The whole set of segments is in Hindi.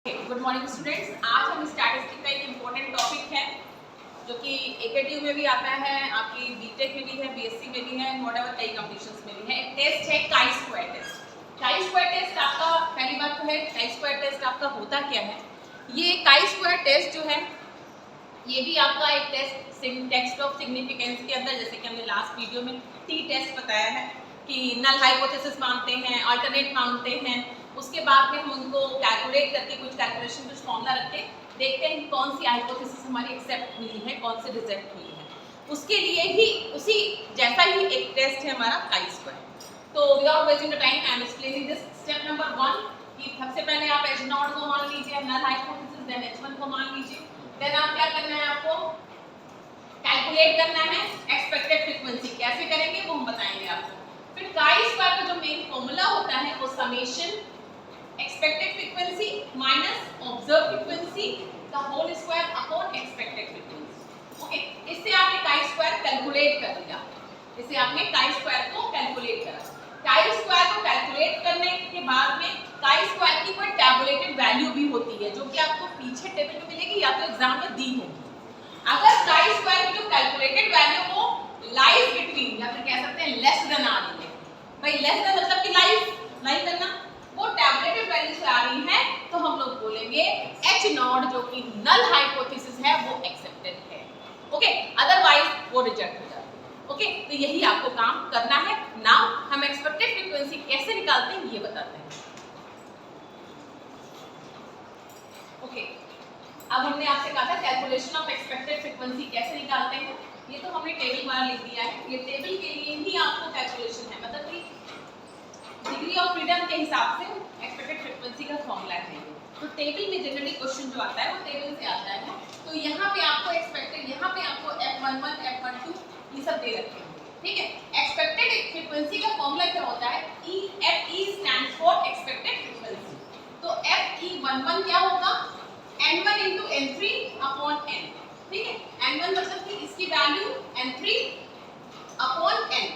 Good morning students. आज हम स्टैटिस्टिक का एक इम्पोर्टेंट टॉपिक है जो कि एकेटीयू में भी आता है, आपकी बीटेक में भी है, बीएससी में भी है, व्हाटएवर कई कंपटीशंस में भी है। एक टेस्ट है chi square test. Chi square test आपका, पहली बात तो है काई स्क्वायर टेस्ट आपका होता क्या है। ये काई स्क्वायर टेस्ट जो है ये भी आपका एक टेक्स्ट ऑफ सिग्निफिकेंस के अंदर, जैसे कि हमने लास्ट वीडियो में टी टेस्ट बताया है कि नल हाइपोथेसिस मानते हैं, अल्टरनेट मानते हैं, उसके बाद में हम उनको कैलकुलेट करके कुछ कैलकुलेशन कुछ फॉर्मूला रख के देखते हैं कि कौन सी हाइपोथेसिस हमारी एक्सेप्ट हुई है, कौन से रिजेक्ट हुई है। उसके लिए ही उसी जैसा ही एक टेस्ट है हमारा काई स्क्वायर। तो without wasting the time I am explaining this. Step number 1 कि सबसे पहले आप एच नॉट को मान लीजिए, नल हाइपोथेसिस, देन एच1 को मान लीजिए। देन आप क्या करना है, आपको कैलकुलेट करना है एक्सपेक्टेड फ्रीक्वेंसी। कैसे करेंगे वो हम बताएंगे आपको। फिर काई स्क्वायर का जो मेन फॉर्मूला होता है वो summation expected frequency minus observe frequency का whole square upon expected frequency. Okay, इससे आपने काई स्क्वायर कैलकुलेट कर लिया। इससे आपने काई स्क्वायर को कैलकुलेट करा। काई स्क्वायर को कैलकुलेट करने के बाद में काई स्क्वायर की कोई टैबुलेटेड वैल्यू भी होती है जो कि आपको पीछे टेबल में मिलेगी या तो एग्जाम में दी होगी। अगर काई स्क्वायर की जो कैलकुलेटेड वैल्यू वो लाइज बिटवीन या फिर कह सकते हैं लेस देन आ रही है, भाई लेस देन मतलब कि लाइज करना, वो टैबुलेटेड वैल्यू से आ रही है तो हम लोग बोलेंगे एच नॉट जो कि नल हाइपोथेसिस है वो एक्सेप्टेड है। ओके, अदरवाइज वो रिजेक्ट हो जाता है। ओके, तो यही आपको काम करना है। नाउ हम एक्सपेक्टेड फ्रीक्वेंसी कैसे निकालते हैं ये बताते हैं। ओके, अब हमने आपसे कहा था कैलकुलेशन ऑफ एक्सपेक्टेड फ्रीक्वेंसी कैसे निकालते हैं। ये तो हमने टेबल वाला लिख दिया है। ये टेबल के लिए ही आपको कैलकुलेशन है, मतलब कि डिग्री ऑफ फ्रीडम के हिसाब से एक्सपेक्टेड फ्रीक्वेंसी का फॉर्मूला है। तो टेबल में जनरली क्वेश्चन जो आता है वो टेबल से आता है। तो यहाँ पे आपको एक्सपेक्टेड, यहाँ पे आपको F11, F12 ये सब दे रखे हैं, ठीक है। एक्सपेक्टेड फ्रीक्वेंसी का फॉर्मूला क्या होता है, FE stands for expected frequency. तो FE11 क्या होगा, N1 into N3 upon N, ठीक है। N1 मतलब कि इसकी वैल्यू N3 अपॉन N।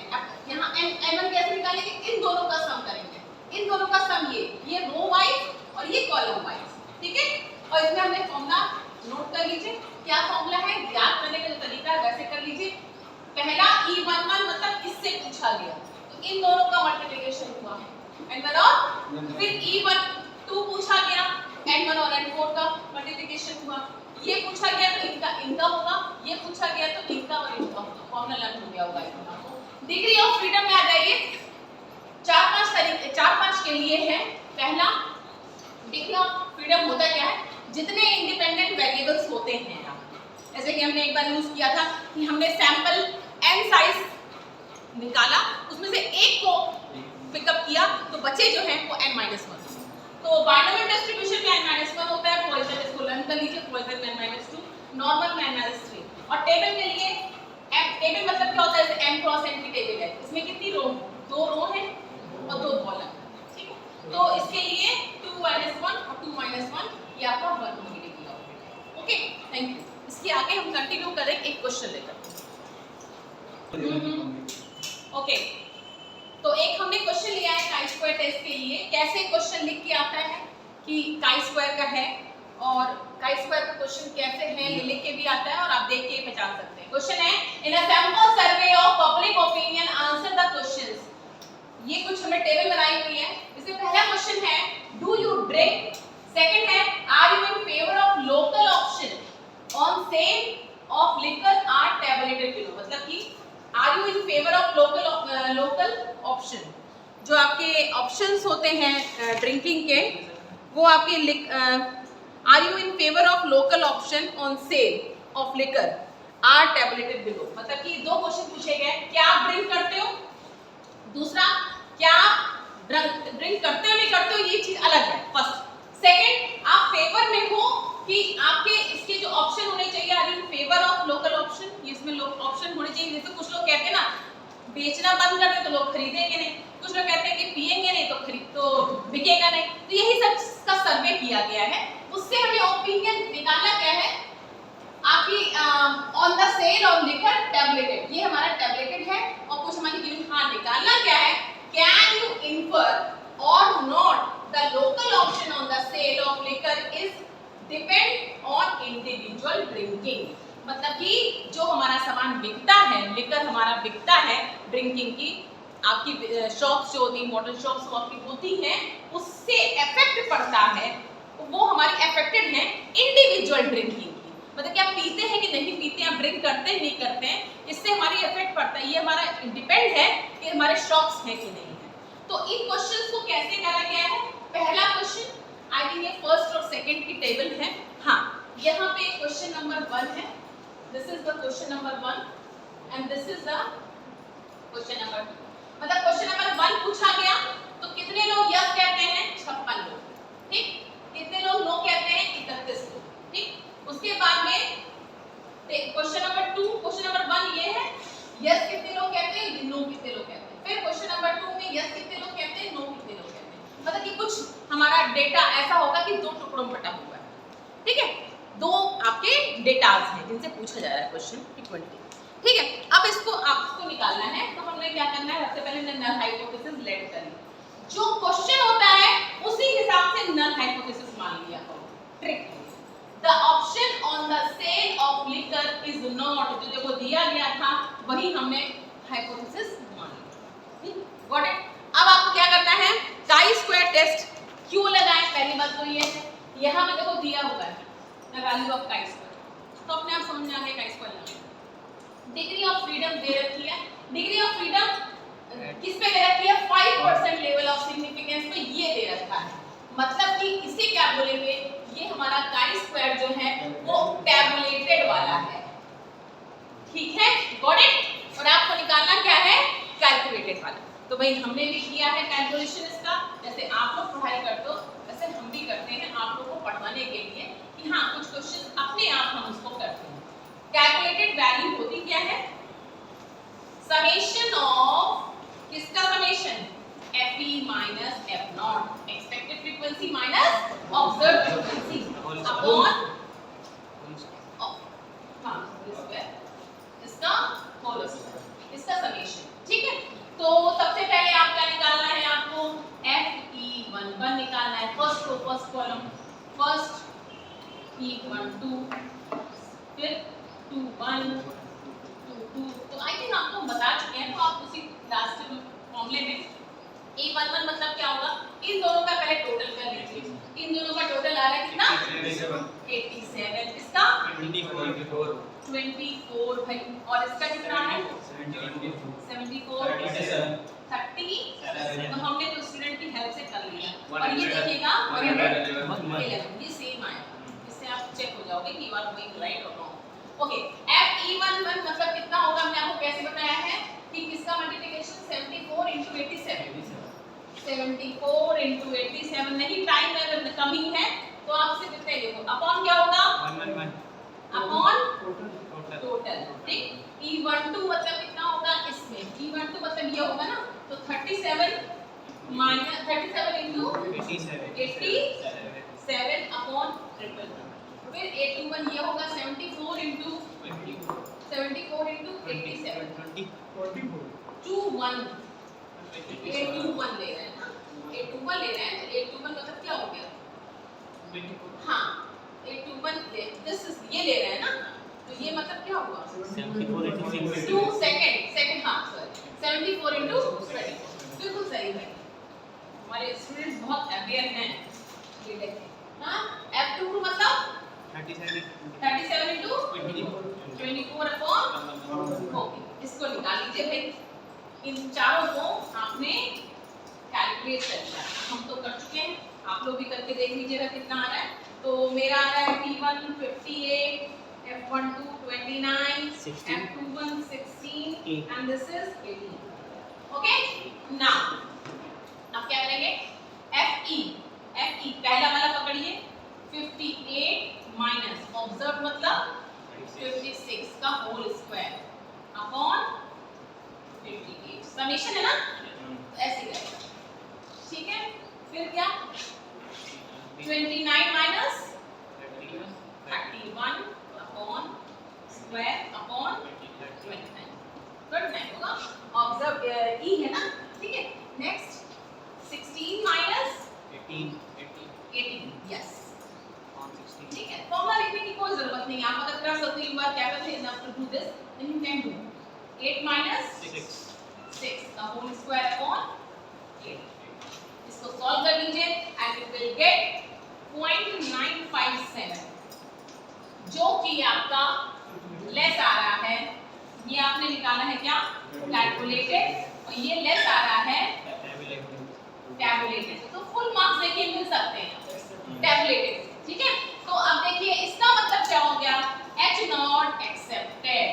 यहाँ N1 कैसे निकालेंगे, इन दोनों का सम करेंगे। इन दोनों का सम ये रो वाइज और ये कॉलम वाइज, ठीक है। और इसमें हमने फॉर्मूला नोट कर लीजिए। क्या फॉर्मूला है, याद करने का जो तरीका है वैसे कर लीजिए। पहला E11 मतलब इससे पूछा गया तो इन दोनों का मल्टीप्लिकेशन हुआ N1 और फिर E12 पूछा गया, N1 और N4 का मल्टीप्लिकेशन हुआ। ये पूछा गया तो इनका होगा, ये पूछा गया तो इनका और इनका होगा। फॉर्मूला लर्न हो गया होगा इसका। डिग्री ऑफ फ्रीडम में आ जाइए। 4-5 के लिए है। पहला, डिग्री ऑफ फ्रीडम होता क्या है, जितने इंडिपेंडेंट वेरिएबल्स होते हैं। जैसे कि हमने एक बार यूज किया था कि हमने सैंपल n साइज निकाला, उसमें से एक को पिकअप किया तो बचे जो हैं वो n-1। तो बाइनोमियल डिस्ट्रीब्यूशन में n-1 होता है। पॉइसन इसको लर्न कर लीजिए, पॉइसन में n-2, नॉर्मल में n-3। और टेबल के लिए टेबल मतलब क्या होता है, जैसे m क्रॉस n की टेबल है, इसमें कितनी रो, 2 रो है और 2 कॉलम, ठीक है। तो इसके लिए 2-1 और 2-1 ये आपका 1 होगी degree of freedom. Okay, thank you. इसके आगे हम कंटिन्यू करें एक क्वेश्चन लेकर। ओके, तो एक हमने क्वेश्चन लिया है काई स्क्वायर टेस्ट के लिए। कैसे क्वेश्चन लिख के आता है कि काई स्क्वायर का है, और काई स्क्वायर का क्वेश्चन कैसे है ये लिख के भी आता है और आप देख के पहचान सकते हैं। क्वेश्चन है, in a sample survey of public opinion answer the questions. ये कुछ हमने टेबल बनाई हुई है। इसमें पहला क्वेश्चन है, डू यू ड्रिंक। सेकंड है, are you in favour of local option on sale of liquor are tabulated below. मतलब कि are you in favour of local option, जो आपके ऑप्शंस होते हैं ड्रिंकिंग के, वो आपके are you in favour of local option on sale of liquor are tabulated below. मतलब कि 2 क्वेश्चन पूछे गए, क्या आप ड्रिंक करते हो, दूसरा क्या आप ड्रिंक करते हो नहीं करते हो, ये चीज अलग है फर्स्ट। सेकंड, आप फेवर में हो कि आपके इसके जो ऑप्शन होने चाहिए, are you in favour of local option, ये इसमें ऑप्शन होने चाहिए। जैसे कुछ लोग कहते हैं ना बेचना बंद कर दे तो लोग खरीदेंगे नहीं, कुछ लोग कहते हैं कि पिएंगे नहीं तो बिकेगा नहीं। तो यही सब का सर्वे किया गया है। उससे हमें ओपिनियन निकालना क्या है, आपकी on the sale of liquor tabulated, ये हमारा टैबलेटेड है। और कुछ हमारी गिवन, हाँ निकालना क्या है, can you infer or not the local option on the sale of liquor is depend on individual drinking, मतलब कि जो हमारा सामान बिकता है, लिकर हमारा बिकता है ड्रिंकिंग की, आपकी शॉप्स जो होती है, मॉडल शॉप्स जो आपकी होती हैं, उससे इफेक्ट पड़ता है, वो हमारी अफेक्टेड है इंडिविजुअल ड्रिंकिंग की, मतलब कि आप पीते हैं कि नहीं पीते हैं, आप ड्रिंक करते हैं नहीं करते हैं, इससे हमारी इफेक्ट पड़ता है, ये हमारा डिपेंड है कि हमारे शॉप्स हैं कि नहीं है। तो इन क्वेश्चंस को कैसे करा गया है, पहला क्वेश्चन आई थिंक ये फर्स्ट और सेकंड की टेबल है, हाँ यहाँ पे क्वेश्चन नंबर 1 है, this is the question number 1 and this is the question number 2, मतलब क्वेश्चन नंबर 1 पूछा गया तो कितने लोग यस कहते हैं, 56 लोग, ठीक, कितने लोग नो कहते हैं, 31 लोग, ठीक। उसके बाद में क्वेश्चन नंबर 2, क्वेश्चन नंबर 1 ये है यस कितने लोग कहते हैं, नो कितने लोग कहते हैं, फिर क्वेश्चन नंबर 2 में यस कितने लोग कहते हैं, नो कितने लोग कहते हैं, मतलब कि कुछ हमारा डेटा ऐसा होगा कि दो टुकड़ों में बटा हुआ है, ठीक है, दो आपके डेटाज हैं जिनसे पूछा जा रहा है क्वेश्चन 20, ठीक है। अब इसको आपको निकालना है, तो हमने क्या करना है, सबसे पहले नल हाइपोथेसिस लेट करें, जो क्वेश्चन होता है उसी हिसाब से नल हाइपोथेसिस मान लिया करो, trick, the option on the sale of liquor is not, जो देखो दिया गया था वही हमने हाइपोथेसिस मान लिया, गॉट इट। अब आपको क्या करना है, काई स्क्वायर टेस्ट क्यों लगाएं, पहली बात तो ये है, यहाँ पे देखो दिया हुआ है the value of chi square, तो अपने आप समझ में आ गया काई स्क्वायर लगाएं। डिग्री ऑफ फ्रीडम दे रखी है, डिग्री ऑफ फ्रीडम किस पे दे रखी है, 5% लेवल ऑफ सिग्निफिकेंस पे ये दे रखा है, मतलब कि इसे क्या बोलेंगे, ये हमारा काई स्क्वायर जो है वो टैबुलेटेड वाला है, ठीक है, गॉट इट। और आपको निकालना क्या है, कैलकुलेटेड वाला, तो भाई हमने भी किया है कैलकुलेशन इसका, जैसे आप लोग पढ़ाई करते हो वैसे हम भी करते हैं, आप लोगों को पढ़ाने के लिए कि हाँ कुछ क्वेश्चन अपने आप हम उसको करते हैं। कैलकुलेटेड वैल्यू होती क्या है, समेशन ऑफ किसका summation, Fe minus F naught, expected frequency minus observed frequency upon हाँ इसका होल स्क्वायर, इसका समेशन, ठीक है। तो सबसे पहले आप क्या निकालना है, आपको Fe11 निकालना है, फर्स्ट कॉलम, फर्स्ट E12, फिर 21, 22, तो आई थिंक आपको बता चुके हैं, तो आप उसी लास्ट फॉर्मूले में E11 मतलब क्या होगा, इन दोनों का पहले टोटल कर लीजिए, इन दोनों का टोटल आ रहा है कितना, 87, इसका 24 भाई, और इसका कितना है 74, 30, तो हमने तो स्टूडेंट की हेल्प से कर लिया, और ये देखिएगा 11, ये सेम आया, इससे आप चेक हो जाओगे कि यू आर गोइंग राइट और रॉन्ग। ओके, Fe11 मतलब कितना होगा, हमने आपको कैसे बताया है कि किसका मल्टीप्लिकेशन 74 into 87, 74 into 87, नहीं टाइम अगर कमी है तो आप सिर्फ इतना ही देखो, अपॉन क्या होगा, अपॉन टोटल, ठीक। E12 मतलब कितना होगा, इसमें E12 मतलब ये होगा ना, तो 37 माइनस 37 into 87 अपॉन ट्रिपल, फिर 81 ये होगा 74 into 87 21 821 ले रहे हैं ना, 821 ले रहे हैं, तो 821 मतलब क्या हो गया, हाँ 821 दिस इज ये ले रहे हैं ना, तो ये मतलब क्या हुआ 2 सेकंड, हाँ सॉरी 74 into 24, बिल्कुल सही है, हमारे स्टूडेंट्स बहुत अवेयर हैं, ये देखें, हाँ F22 मतलब 37 into 24 अपॉन, ओके, इसको निकाल लीजिए भाई, इन चारों को आपने कैलकुलेट कर लिया, हम तो कर चुके हैं, आप लोग भी करके देख लीजिएगा कितना आ रहा है, तो मेरा आ रहा है P1 58, F12 29, F21 16 and this is 18, okay, now अब क्या करेंगे, Fe पहला वाला पकड़िए, 58 माइनस ऑब्जर्व मतलब 56 का होल स्क्वायर अपॉन 58, समेशन है ना, तो ऐसे रहेगा, ठीक है। फिर क्या 29 माइनस 31 अपॉन स्क्वायर अपॉन 29 होगा, ऑब्जर्व ई है ना, ठीक है। नेक्स्ट 16 माइनस 18 यस, ठीक circle you are capable enough to do this, then you can do 8 minus 6 का whole square upon 8. इसको सॉल्व कर लीजिए and you will get 0.957 जो कि आपका लेस आ रहा है. ये आपने निकाला है क्या? कैलकुलेटेड. और ये लेस आ रहा है टैबुलेटेड. तो फुल मार्क्स देखिए मिल सकते हैं टैबुलेटेड. ठीक है. तो अब देखिए इसका मतलब क्या हो गया? H not accepted.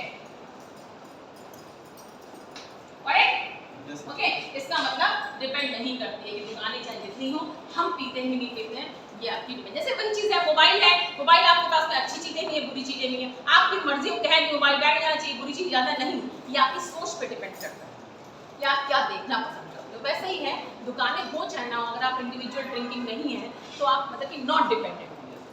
Correct. Okay. इसका मतलब डिपेंड नहीं करती है कि दुकानें चाहे जितनी हो, हम पीते हैं नहीं पीते हैं, ये आपकी डिपेंड. जैसे कोई चीज है, मोबाइल है, मोबाइल आपके पास में अच्छी चीजें भी है, बुरी चीजें भी है. आपकी मर्जी हो कहे मोबाइल बैठ जाना चाहिए, बुरी चीज ज्यादा नहीं. ये आपकी सोच पे डिपेंड करता है कि आप क्या देखना पसंद करते हो. वैसे ही है, दुकानें हो चाहे ना हो, अगर आप इंडिविजुअल ड्रिंकिंग नहीं है तो आप मतलब कि नॉट डिपेंडेंट.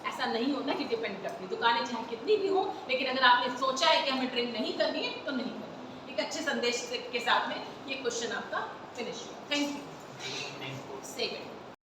ऐसा नहीं होता कि डिपेंड करती. दुकानें चाहे कितनी भी हो, लेकिन अगर आपने सोचा है कि हमें ड्रिंक नहीं करनी है तो नहीं करनी. एक अच्छे संदेश के साथ में ये क्वेश्चन आपका फिनिश हुआ. Thank you. सेकंड